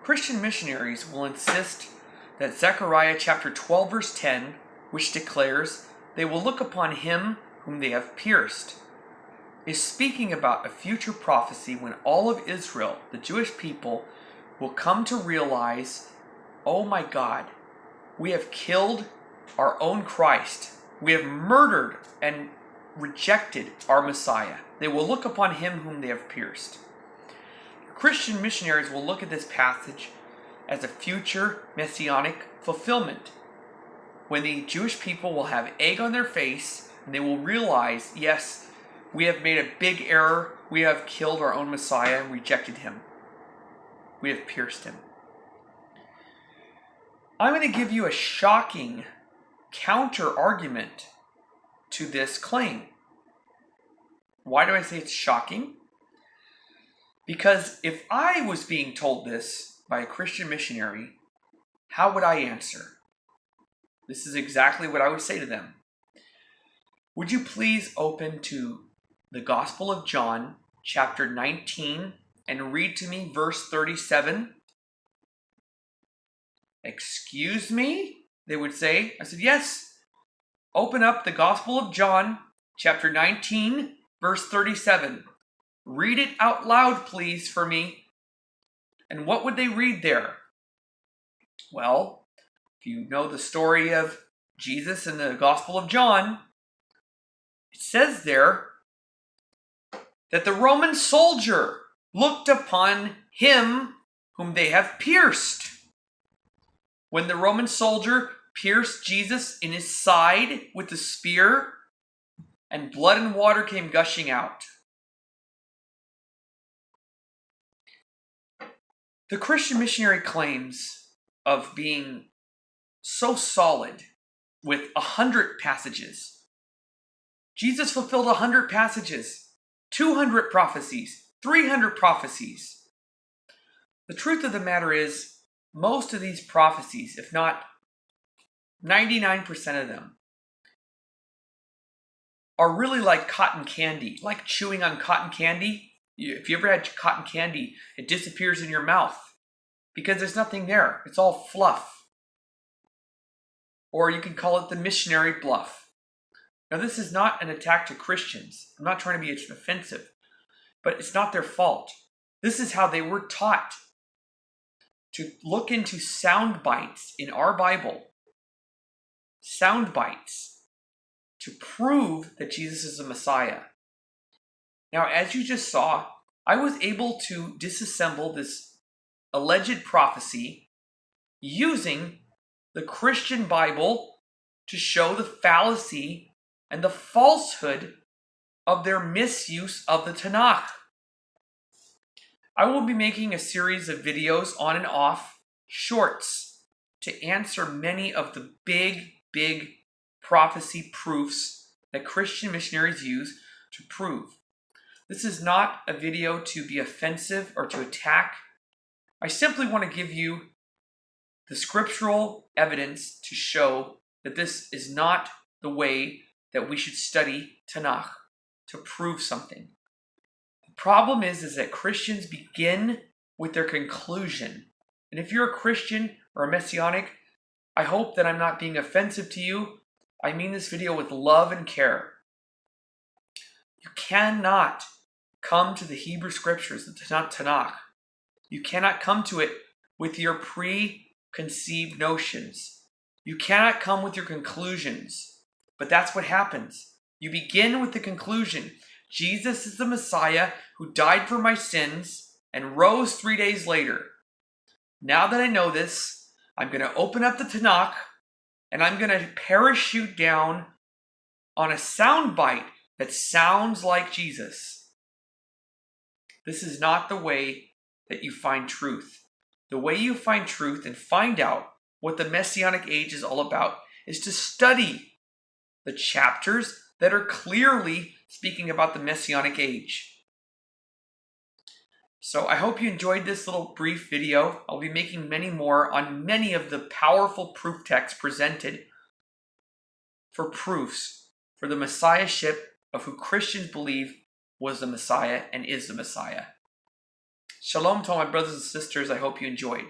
Christian missionaries will insist that Zechariah chapter 12 verse 10, which declares, "They will look upon him whom they have pierced," is speaking about a future prophecy when all of Israel, the Jewish people, will come to realize, oh my God, we have killed our own Christ. We have murdered and rejected our Messiah. They will look upon him whom they have pierced. Christian missionaries will look at this passage as a future messianic fulfillment, when the Jewish people will have egg on their face and they will realize, yes, we have made a big error. We have killed our own Messiah and rejected him. We have pierced him. I'm going to give you a shocking counter-argument to this claim. Why do I say it's shocking? Because if I was being told this by a Christian missionary, how would I answer? This is exactly what I would say to them. Would you please open to the Gospel of John, chapter 19, and read to me verse 37? Excuse me? They would say. I said, yes. Open up the Gospel of John, chapter 19, verse 37. Read it out loud, please, for me. And what would they read there? Well, if you know the story of Jesus in the Gospel of John, it says there that the Roman soldier looked upon him whom they have pierced. When the Roman soldier pierced Jesus in his side with the spear, and blood and water came gushing out. The Christian missionary claims of being so solid with 100 passages. Jesus fulfilled 100 passages, 200 prophecies, 300 prophecies. The truth of the matter is, most of these prophecies, if not 99% of them, are really like cotton candy, like chewing on cotton candy. If you ever had cotton candy, it disappears in your mouth because there's nothing there. It's all fluff. Or you can call it the missionary bluff. Now, this is not an attack to Christians. I'm not trying to be offensive, but it's not their fault. This is how they were taught to look into sound bites in our Bible. Sound bites to prove that Jesus is the Messiah. Now, as you just saw, I was able to disassemble this alleged prophecy using the Christian Bible to show the fallacy and the falsehood of their misuse of the Tanakh. I will be making a series of videos on and off, shorts, to answer many of the big prophecy proofs that Christian missionaries use to prove. This is not a video to be offensive or to attack. I simply want to give you the scriptural evidence to show that this is not the way that we should study Tanakh to prove something. The problem is that Christians begin with their conclusion. And if you're a Christian or a Messianic, I hope that I'm not being offensive to you. I mean this video with love and care. You cannot come to the Hebrew Scriptures, the Tanakh. You cannot come to it with your preconceived notions. You cannot come with your conclusions. But that's what happens. You begin with the conclusion. Jesus is the Messiah who died for my sins and rose 3 days later. Now that I know this, I'm going to open up the Tanakh and I'm going to parachute down on a soundbite that sounds like Jesus. This is not the way that you find truth. The way you find truth and find out what the Messianic age is all about is to study the chapters that are clearly speaking about the Messianic age. So I hope you enjoyed this little brief video. I'll be making many more on many of the powerful proof texts presented for proofs for the Messiahship of who Christians believe was the Messiah and is the Messiah. Shalom to all my brothers and sisters. I hope you enjoyed.